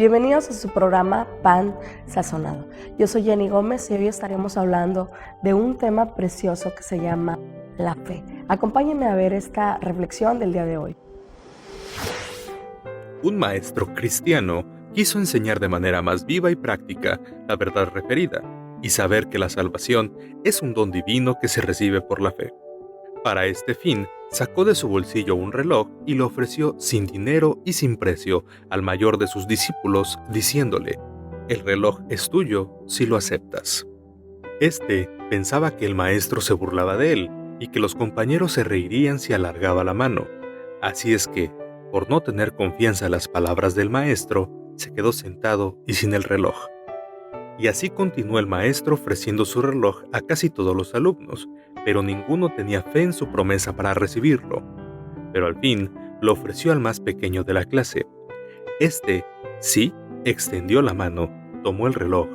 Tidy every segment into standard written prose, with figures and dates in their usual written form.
Bienvenidos a su programa Pan Sazonado. Yo soy Jenny Gómez y hoy estaremos hablando de un tema precioso que se llama la fe. Acompáñenme a ver esta reflexión del día de hoy. Un maestro cristiano quiso enseñar de manera más viva y práctica la verdad referida y saber que la salvación es un don divino que se recibe por la fe. Para este fin, sacó de su bolsillo un reloj y lo ofreció sin dinero y sin precio al mayor de sus discípulos, diciéndole: «El reloj es tuyo si lo aceptas». Este pensaba que el maestro se burlaba de él y que los compañeros se reirían si alargaba la mano. Así es que, por no tener confianza en las palabras del maestro, se quedó sentado y sin el reloj. Y así continuó el maestro ofreciendo su reloj a casi todos los alumnos, pero ninguno tenía fe en su promesa para recibirlo. Pero al fin lo ofreció al más pequeño de la clase. Este, sí, extendió la mano, tomó el reloj,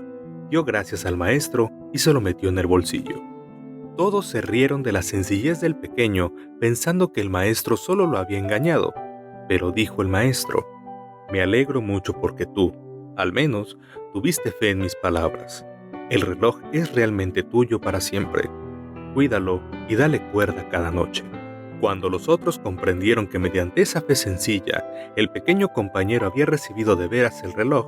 dio gracias al maestro y se lo metió en el bolsillo. Todos se rieron de la sencillez del pequeño, pensando que el maestro solo lo había engañado. Pero dijo el maestro: «Me alegro mucho porque tú, al menos, tuviste fe en mis palabras. El reloj es realmente tuyo para siempre. Cuídalo y dale cuerda cada noche». Cuando los otros comprendieron que mediante esa fe sencilla, el pequeño compañero había recibido de veras el reloj,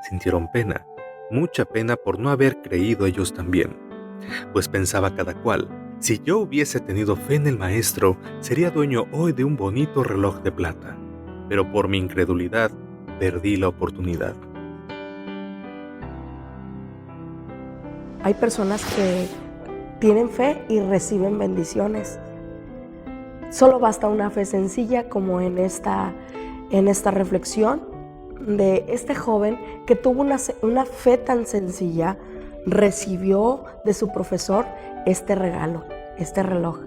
sintieron pena, mucha pena por no haber creído ellos también. Pues pensaba cada cual: si yo hubiese tenido fe en el maestro, sería dueño hoy de un bonito reloj de plata. Pero por mi incredulidad, perdí la oportunidad. Hay personas que tienen fe y reciben bendiciones. Solo basta una fe sencilla, como en esta reflexión de este joven que tuvo una fe tan sencilla, recibió de su profesor este regalo, este reloj,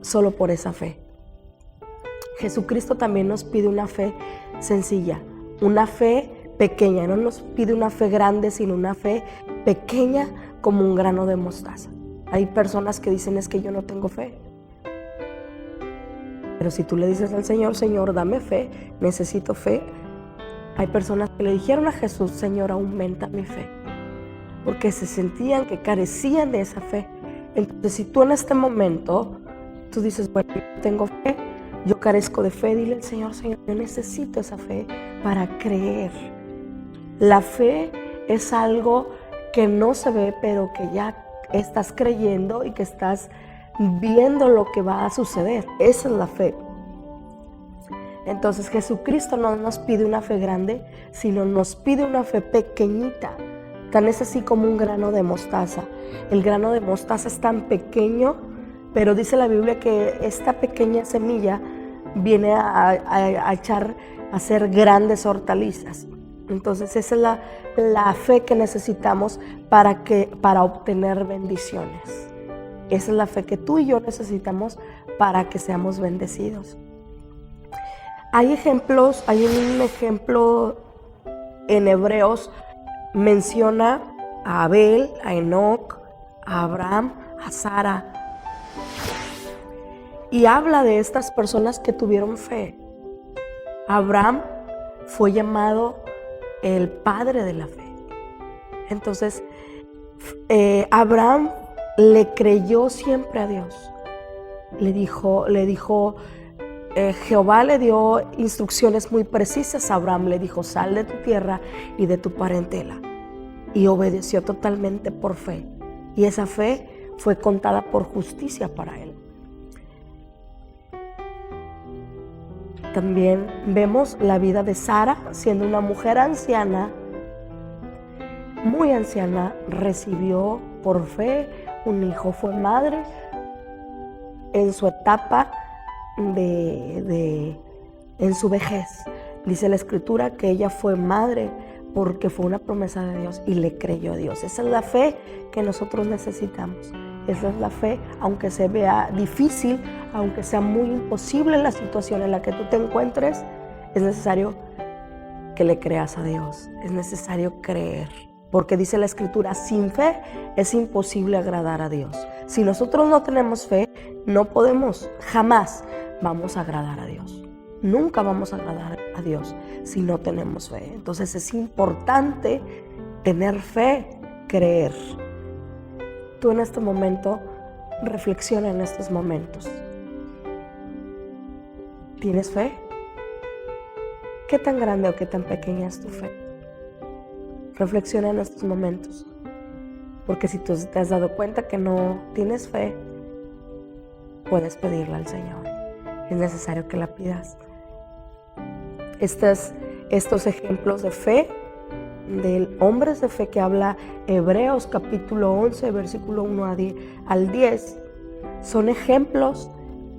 solo por esa fe. Jesucristo también nos pide una fe sencilla, una fe pequeña. No nos pide una fe grande, sino una fe pequeña como un grano de mostaza. Hay personas que dicen: es que yo no tengo fe. Pero si tú le dices al Señor: Señor, dame fe, necesito fe. Hay personas que le dijeron a Jesús: Señor, aumenta mi fe, porque se sentían que carecían de esa fe. Entonces, si tú en este momento, tú dices: bueno, yo tengo fe, yo carezco de fe, dile al Señor: Señor, yo necesito esa fe para creer. La fe es algo que no se ve, pero que ya estás creyendo y que estás viendo lo que va a suceder. Esa es la fe. Entonces Jesucristo no nos pide una fe grande, sino nos pide una fe pequeñita. Tan es así como un grano de mostaza. El grano de mostaza es tan pequeño, pero dice la Biblia que esta pequeña semilla viene a hacer grandes hortalizas. Entonces esa es la fe que necesitamos para obtener bendiciones. Esa es la fe que tú y yo necesitamos para que seamos bendecidos. Hay un ejemplo en Hebreos, menciona a Abel, a Enoc, a Abraham, a Sara, y habla de estas personas que tuvieron fe. Abraham fue llamado el padre de la fe. Entonces, Abraham le creyó siempre a Dios. Le dijo, Jehová le dio instrucciones muy precisas a Abraham. Le dijo: sal de tu tierra y de tu parentela. Y obedeció totalmente por fe. Y esa fe fue contada por justicia para él. También vemos la vida de Sara, siendo una mujer anciana, muy anciana, recibió por fe un hijo, fue madre en su etapa en su vejez. Dice la Escritura que ella fue madre porque fue una promesa de Dios y le creyó a Dios. Esa es la fe que nosotros necesitamos. Esa es la fe, aunque se vea difícil, aunque sea muy imposible la situación en la que tú te encuentres, es necesario que le creas a Dios. Es necesario creer. Porque dice la Escritura: sin fe es imposible agradar a Dios. Si nosotros no tenemos fe, no podemos, jamás vamos a agradar a Dios. nunca vamos a agradar a Dios si no tenemos fe. Entonces es importante tener fe, creer. Tú en este momento, reflexiona en estos momentos. ¿Tienes fe? ¿Qué tan grande o qué tan pequeña es tu fe? Reflexiona en estos momentos. Porque si tú te has dado cuenta que no tienes fe, puedes pedirla al Señor. Es necesario que la pidas. Estos ejemplos de fe, de hombres de fe que habla Hebreos capítulo 11, versículo 1 al 10, son ejemplos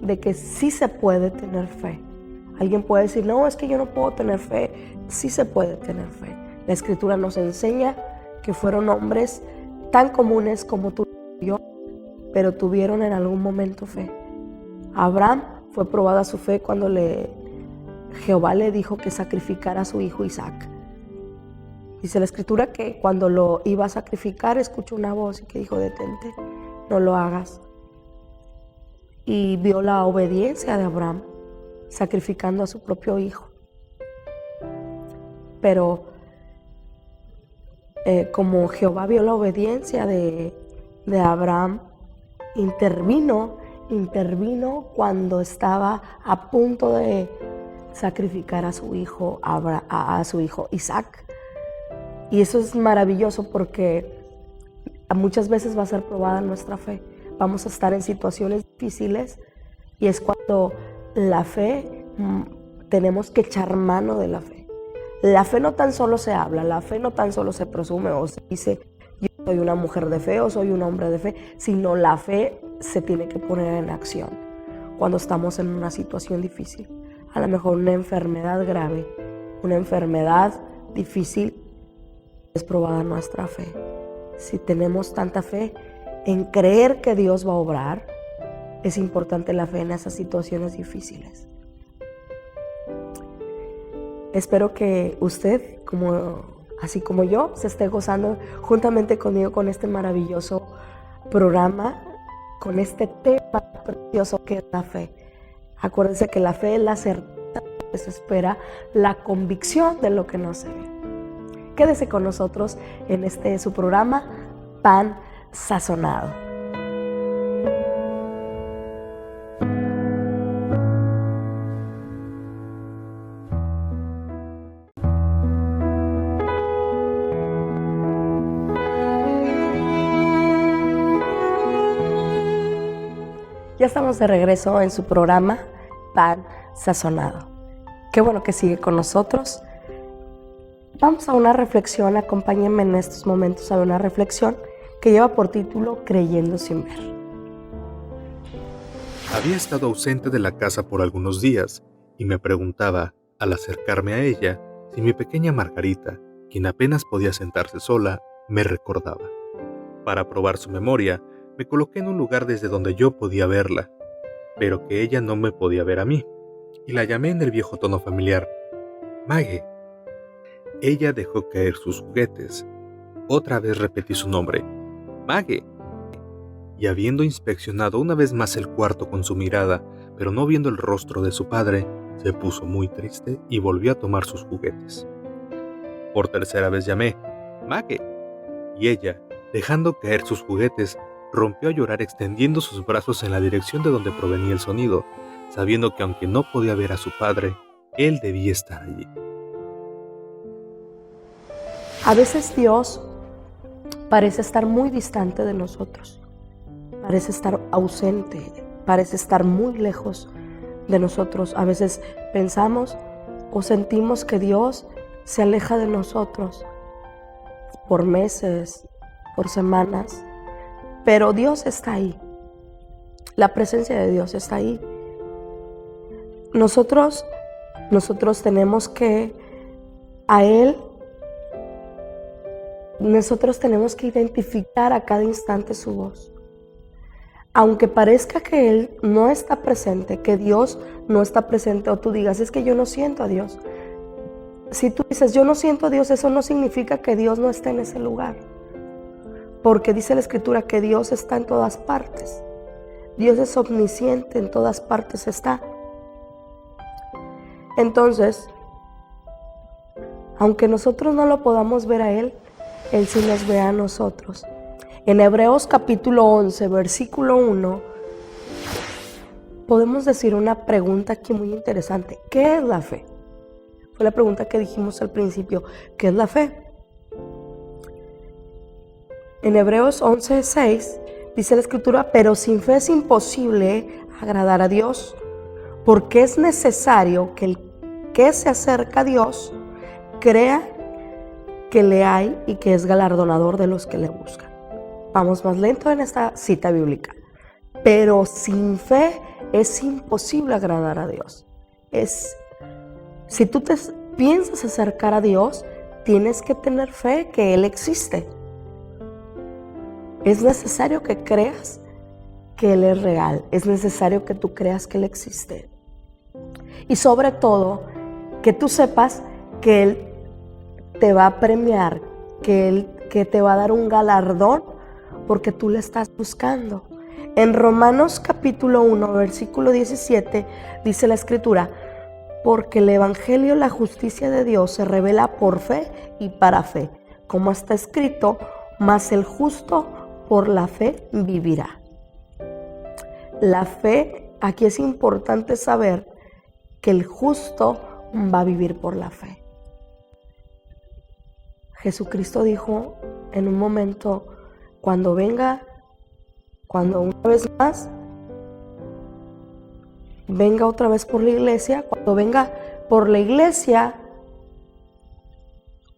de que sí se puede tener fe. Alguien puede decir, no, es que yo no puedo tener fe. Sí se puede tener fe. La Escritura nos enseña que fueron hombres tan comunes como tú y yo, pero tuvieron en algún momento fe. Abraham fue probada su fe cuando Jehová le dijo que sacrificara a su hijo Isaac. Dice la Escritura que cuando lo iba a sacrificar, escuchó una voz y que dijo, detente, no lo hagas. Y vio la obediencia de Abraham, sacrificando a su propio hijo. Pero como Jehová vio la obediencia de Abraham, intervino cuando estaba a punto de sacrificar a su hijo Isaac. Y eso es maravilloso porque muchas veces va a ser probada nuestra fe. Vamos a estar en situaciones difíciles y es cuando la fe, tenemos que echar mano de la fe. La fe no tan solo se habla, la fe no tan solo se presume o se dice yo soy una mujer de fe o soy un hombre de fe, sino la fe se tiene que poner en acción cuando estamos en una situación difícil. A lo mejor una enfermedad grave, una enfermedad difícil, es probada nuestra fe. Si tenemos tanta fe en creer que Dios va a obrar, es importante la fe en esas situaciones difíciles. Espero que usted, así como yo, se esté gozando juntamente conmigo con este maravilloso programa, con este tema precioso que es la fe. Acuérdense que la fe es la certeza de lo que se espera, la convicción de lo que no se ve. Quédese con nosotros en su programa Pan Sazonado. Ya estamos de regreso en su programa Pan Sazonado. Qué bueno que sigue con nosotros. Vamos a una reflexión, acompáñenme en estos momentos a una reflexión que lleva por título Creyendo sin ver. Había estado ausente de la casa por algunos días y me preguntaba, al acercarme a ella, si mi pequeña Margarita, quien apenas podía sentarse sola, me recordaba. Para probar su memoria, me coloqué en un lugar desde donde yo podía verla, pero que ella no me podía ver a mí, y la llamé en el viejo tono familiar, Maggie. Ella dejó caer sus juguetes. Otra vez repetí su nombre, Maggie. Y habiendo inspeccionado una vez más el cuarto con su mirada, pero no viendo el rostro de su padre, se puso muy triste y volvió a tomar sus juguetes. Por tercera vez llamé, Maggie. Y ella, dejando caer sus juguetes, rompió a llorar extendiendo sus brazos en la dirección de donde provenía el sonido, sabiendo que aunque no podía ver a su padre, él debía estar allí. A veces Dios parece estar muy distante de nosotros, parece estar ausente, parece estar muy lejos de nosotros. A veces pensamos o sentimos que Dios se aleja de nosotros por meses, por semanas, pero Dios está ahí. La presencia de Dios está ahí. Nosotros tenemos que nosotros tenemos que identificar a cada instante su voz. Aunque parezca que Él no está presente, que Dios no está presente, o tú digas, es que yo no siento a Dios. Si tú dices, yo no siento a Dios, eso no significa que Dios no esté en ese lugar. Porque dice la Escritura que Dios está en todas partes. Dios es omnisciente, en todas partes está. Entonces, aunque nosotros no lo podamos ver a Él, Él sí nos ve a nosotros. En Hebreos capítulo 11, versículo 1, podemos decir una pregunta aquí muy interesante. ¿Qué es la fe? Fue la pregunta que dijimos al principio. ¿Qué es la fe? En Hebreos 11, 6 dice la Escritura, pero sin fe es imposible agradar a Dios, porque es necesario que el que se acerca a Dios crea que le hay y que es galardonador de los que le buscan. Vamos más lento en esta cita bíblica. Pero sin fe es imposible agradar a Dios. Si tú te piensas acercar a Dios, tienes que tener fe que Él existe. Es necesario que creas que Él es real. Es necesario que tú creas que Él existe. Y sobre todo, que tú sepas que Él te va a premiar, que te va a dar un galardón porque tú le estás buscando. En Romanos capítulo 1, versículo 17, dice la Escritura, porque el Evangelio, la justicia de Dios, se revela por fe y para fe, como está escrito, mas el justo por la fe vivirá. La fe, aquí es importante saber que el justo va a vivir por la fe. Jesucristo dijo en un momento, cuando una vez más, venga otra vez por la iglesia, cuando venga por la iglesia,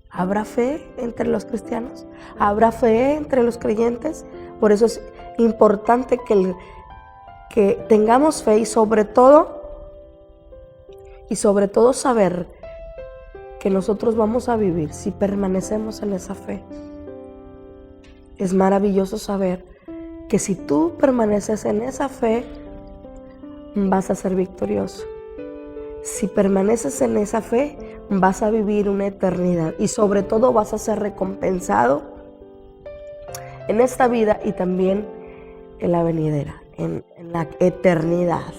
¿habrá fe entre los cristianos? ¿Habrá fe entre los creyentes? Por eso es importante que tengamos fe y sobre todo saber que nosotros vamos a vivir si permanecemos en esa fe. Es maravilloso saber que si tú permaneces en esa fe, vas a ser victorioso. Si permaneces en esa fe, vas a vivir una eternidad y sobre todo vas a ser recompensado en esta vida y también en la venidera, en la eternidad.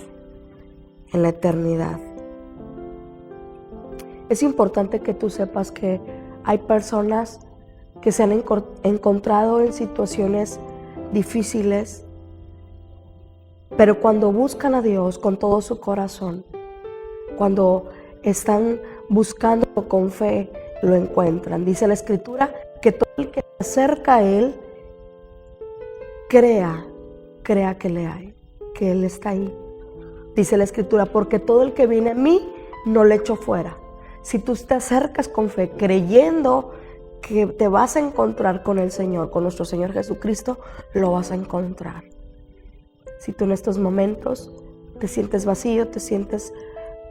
En la eternidad. Es importante que tú sepas que hay personas que se han encontrado en situaciones difíciles, pero cuando buscan a Dios con todo su corazón, cuando están buscando con fe, lo encuentran. Dice la Escritura que todo el que se acerca a Él, crea que le hay, que Él está ahí. Dice la Escritura, porque todo el que viene a mí, no le echo fuera. Si tú te acercas con fe, creyendo que te vas a encontrar con el Señor, con nuestro Señor Jesucristo, lo vas a encontrar. Si tú en estos momentos te sientes vacío, te sientes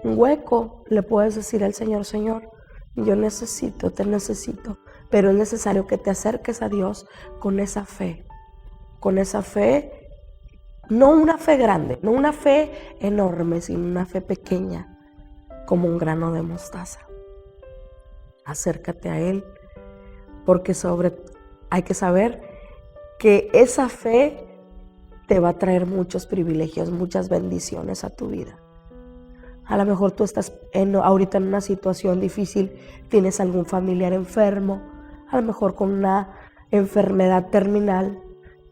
un hueco, le puedes decir al Señor, Señor, yo te necesito, pero es necesario que te acerques a Dios con esa fe, no una fe grande, no una fe enorme, sino una fe pequeña, como un grano de mostaza. Acércate a Él, porque hay que saber que esa fe te va a traer muchos privilegios, muchas bendiciones a tu vida. A lo mejor tú estás ahorita en una situación difícil, tienes algún familiar enfermo, a lo mejor con una enfermedad terminal,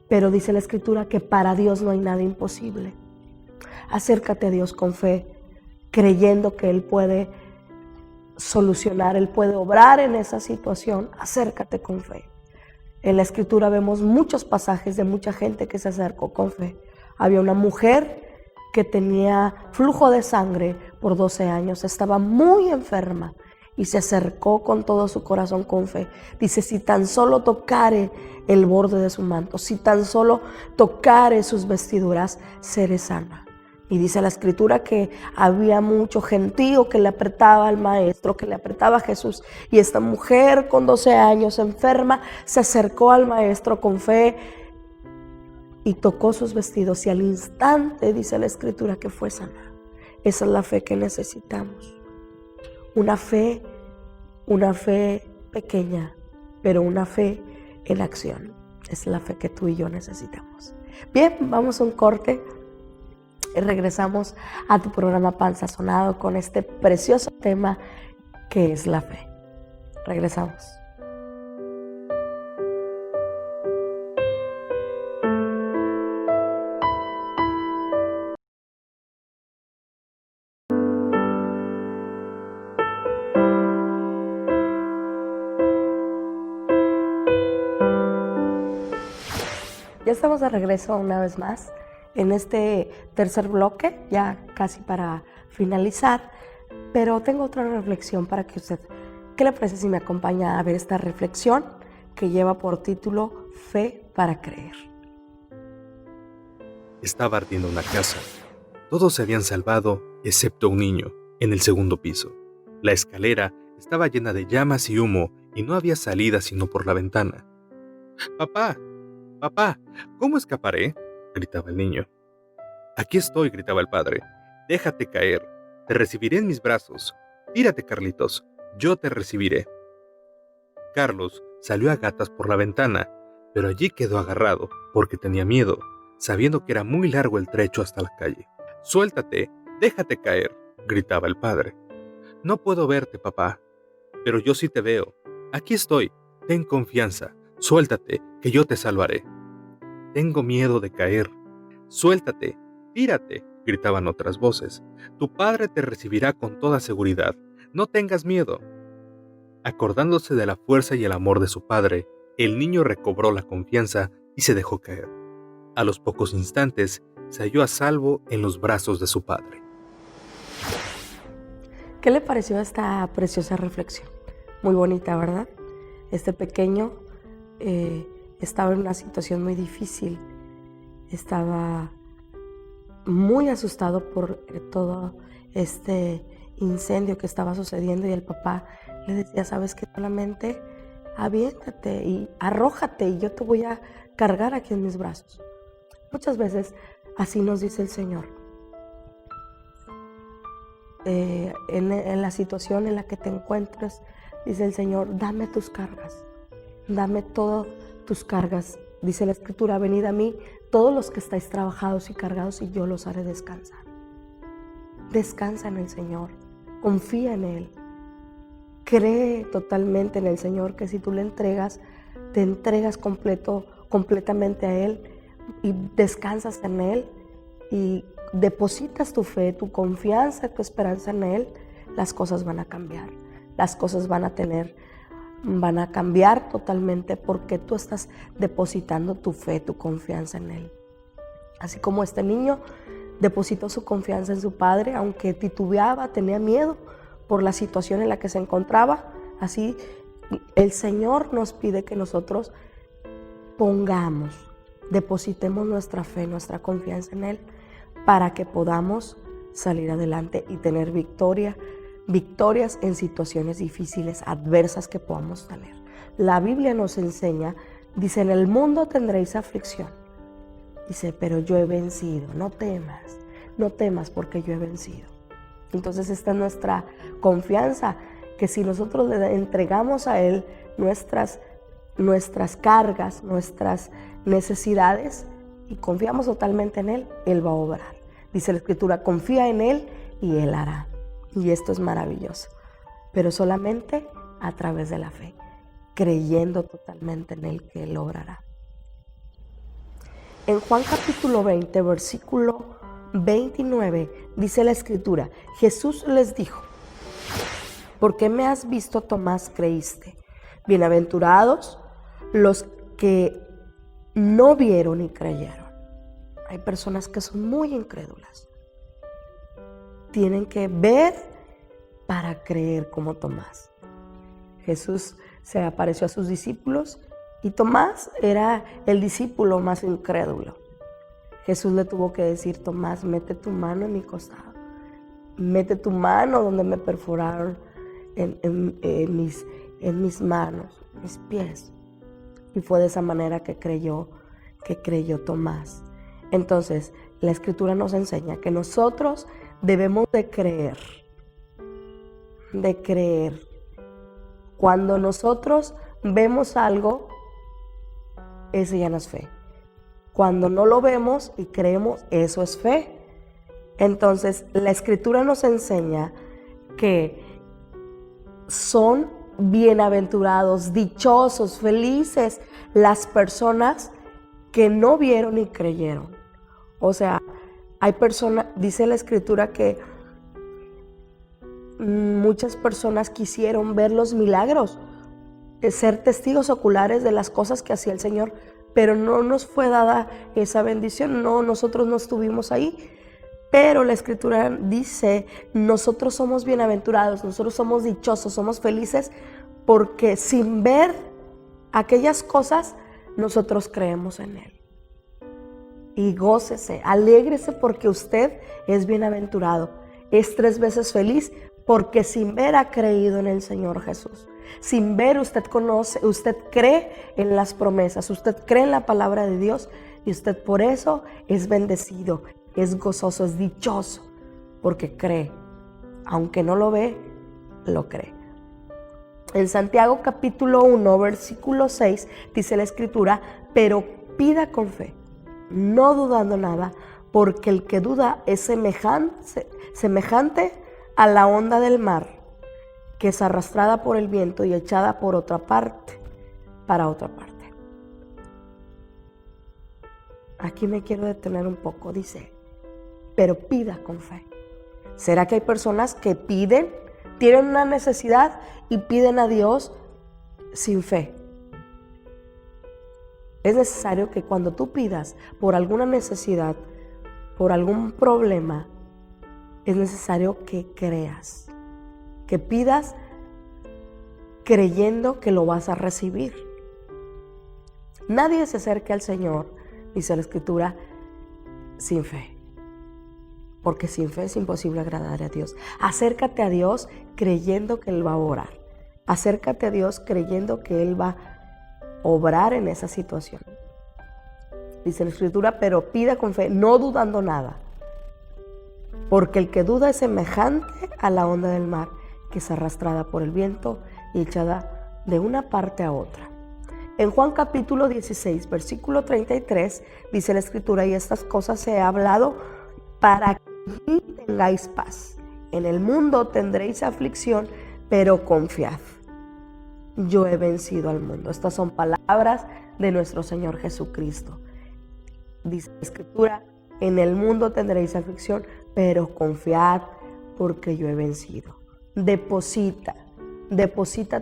pero dice la Escritura que para Dios no hay nada imposible. Acércate a Dios con fe, creyendo que Él puede solucionar, Él puede obrar en esa situación. Acércate con fe. En la Escritura vemos muchos pasajes de mucha gente que se acercó con fe. Había una mujer que tenía flujo de sangre por 12 años, estaba muy enferma y se acercó con todo su corazón con fe. Dice, si tan solo tocare el borde de su manto, si tan solo tocare sus vestiduras, seré sana. Y dice la Escritura que había mucho gentío que le apretaba al Maestro, que le apretaba a Jesús. Y esta mujer con 12 años enferma se acercó al Maestro con fe y tocó sus vestidos. Y al instante dice la Escritura que fue sana. Esa es la fe que necesitamos. Una fe pequeña, pero una fe en acción. Es la fe que tú y yo necesitamos. Bien, vamos a un corte. Y regresamos a tu programa Pan Sazonado con este precioso tema que es la fe. Regresamos. Ya estamos de regreso una vez más en este tercer bloque, ya casi para finalizar, pero tengo otra reflexión para que usted, ¿qué le parece si me acompaña a ver esta reflexión que lleva por título Fe para creer? Estaba ardiendo una casa. Todos se habían salvado, excepto un niño, en el segundo piso. La escalera estaba llena de llamas y humo y no había salida sino por la ventana. ¡Papá! ¡Papá! ¿Cómo escaparé?, gritaba el niño. Aquí estoy, gritaba el padre. Déjate caer. Te recibiré en mis brazos. Tírate, Carlitos. Yo te recibiré. Carlos salió a gatas por la ventana, pero allí quedó agarrado porque tenía miedo, sabiendo que era muy largo el trecho hasta la calle. Suéltate, déjate caer, gritaba el padre. No puedo verte, papá, pero yo sí te veo. Aquí estoy. Ten confianza. Suéltate, que yo te salvaré. Tengo miedo de caer. Suéltate, tírate, gritaban otras voces. Tu padre te recibirá con toda seguridad. No tengas miedo. Acordándose de la fuerza y el amor de su padre, el niño recobró la confianza y se dejó caer. A los pocos instantes, se halló a salvo en los brazos de su padre. ¿Qué le pareció esta preciosa reflexión? Muy bonita, ¿verdad? Este pequeño estaba en una situación muy difícil, estaba muy asustado por todo este incendio que estaba sucediendo y el papá le decía, sabes que solamente aviéntate y arrójate y yo te voy a cargar aquí en mis brazos. Muchas veces así nos dice el Señor. En la situación en la que te encuentres, dice el Señor, dame tus cargas. Dame todas tus cargas. Dice la Escritura, venid a mí, todos los que estáis trabajados y cargados, y yo los haré descansar. Descansa en el Señor, confía en Él. Cree totalmente en el Señor, que si tú le entregas, te entregas completamente a Él y descansas en Él y depositas tu fe, tu confianza, tu esperanza en Él, las cosas van a cambiar. Las cosas van a cambiar totalmente porque tú estás depositando tu fe, tu confianza en Él. Así como este niño depositó su confianza en su padre, aunque titubeaba, tenía miedo por la situación en la que se encontraba, así el Señor nos pide que nosotros depositemos nuestra fe, nuestra confianza en Él, para que podamos salir adelante y tener victorias en situaciones difíciles, adversas que podamos tener. La Biblia nos enseña, dice, en el mundo tendréis aflicción. Dice, pero yo he vencido, no temas porque yo he vencido. Entonces esta es nuestra confianza, que si nosotros le entregamos a Él nuestras cargas, nuestras necesidades y confiamos totalmente en Él, Él va a obrar. Dice la Escritura, confía en Él y Él hará. Y esto es maravilloso, pero solamente a través de la fe, creyendo totalmente en Él que Él obrará. En Juan capítulo 20, versículo 29, dice la Escritura, Jesús les dijo, ¿por qué me has visto, Tomás, creíste? Bienaventurados los que no vieron y creyeron. Hay personas que son muy incrédulas. Tienen que ver para creer como Tomás. Jesús se apareció a sus discípulos y Tomás era el discípulo más incrédulo. Jesús le tuvo que decir, Tomás, mete tu mano en mi costado. Mete tu mano donde me perforaron en mis manos, mis pies. Y fue de esa manera que creyó Tomás. Entonces, la Escritura nos enseña que nosotros debemos de creer. Cuando nosotros vemos algo, ese ya no es fe. Cuando no lo vemos y creemos, eso es fe. Entonces, la Escritura nos enseña que son bienaventurados, dichosos, felices las personas que no vieron y creyeron. O sea, hay personas, dice la Escritura que muchas personas quisieron ver los milagros, ser testigos oculares de las cosas que hacía el Señor, pero no nos fue dada esa bendición, no, nosotros no estuvimos ahí. Pero la Escritura dice, nosotros somos bienaventurados, nosotros somos dichosos, somos felices, porque sin ver aquellas cosas, nosotros creemos en Él. Y gócese, alégrese porque usted es bienaventurado. Es 3 veces feliz porque sin ver ha creído en el Señor Jesús. Sin ver usted conoce, usted cree en las promesas, usted cree en la palabra de Dios y usted por eso es bendecido, es gozoso, es dichoso porque cree. Aunque no lo ve, lo cree. En Santiago capítulo 1, versículo 6 dice la Escritura, pero pida con fe, no dudando nada, porque el que duda es semejante a la onda del mar, que es arrastrada por el viento y echada por otra parte, para otra parte. Aquí me quiero detener un poco, dice, pero pida con fe. ¿Será que hay personas que piden, tienen una necesidad y piden a Dios sin fe? Es necesario que cuando tú pidas por alguna necesidad, por algún problema, es necesario que creas, que pidas creyendo que lo vas a recibir. Nadie se acerca al Señor, dice la Escritura, sin fe. Porque sin fe es imposible agradar a Dios. Acércate a Dios creyendo que Él va a orar. Acércate a Dios creyendo que Él va a obrar en esa situación. Dice la Escritura, pero pida con fe, no dudando nada. Porque el que duda es semejante a la onda del mar, que es arrastrada por el viento y echada de una parte a otra. En Juan capítulo 16, versículo 33, dice la Escritura, y estas cosas se ha hablado para que tengáis paz. En el mundo tendréis aflicción, pero confiad. Yo he vencido al mundo. Estas son palabras de nuestro Señor Jesucristo. Dice la Escritura, en el mundo tendréis aflicción, pero confiad porque yo he vencido. Deposita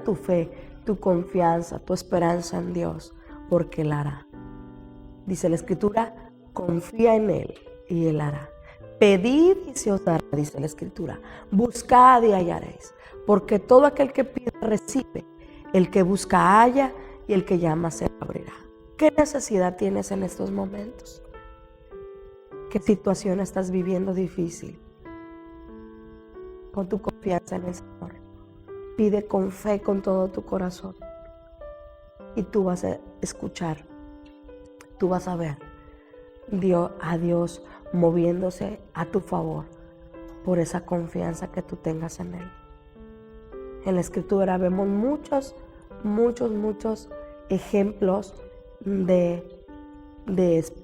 tu fe, tu confianza, tu esperanza en Dios, porque Él hará. Dice la Escritura, confía en Él y Él hará. Pedid y se os dará, dice la Escritura. Buscad y hallaréis, porque todo aquel que pide recibe, el que busca halla y el que llama se abrirá. ¿Qué necesidad tienes en estos momentos? ¿Qué situación estás viviendo difícil? Pon tu confianza en el Señor. Pide con fe, con todo tu corazón. Y tú vas a escuchar, tú vas a ver a Dios moviéndose a tu favor por esa confianza que tú tengas en Él. En la Escritura vemos muchos ejemplos de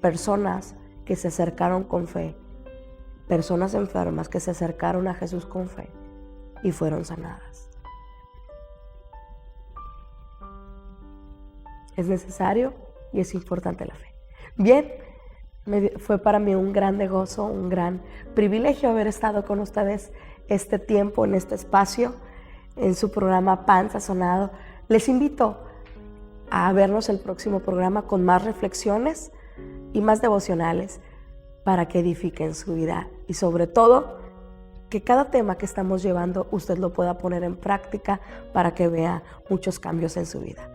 personas que se acercaron con fe, personas enfermas que se acercaron a Jesús con fe y fueron sanadas. Es necesario y es importante la fe. Bien, fue para mí un gran gozo, un gran privilegio haber estado con ustedes este tiempo, en este espacio, en su programa Pan Sazonado. Les invito a vernos el próximo programa con más reflexiones y más devocionales para que edifiquen su vida y sobre todo que cada tema que estamos llevando usted lo pueda poner en práctica para que vea muchos cambios en su vida.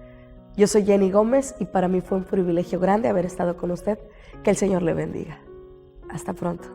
Yo soy Jenny Gómez y para mí fue un privilegio grande haber estado con usted. Que el Señor le bendiga. Hasta pronto.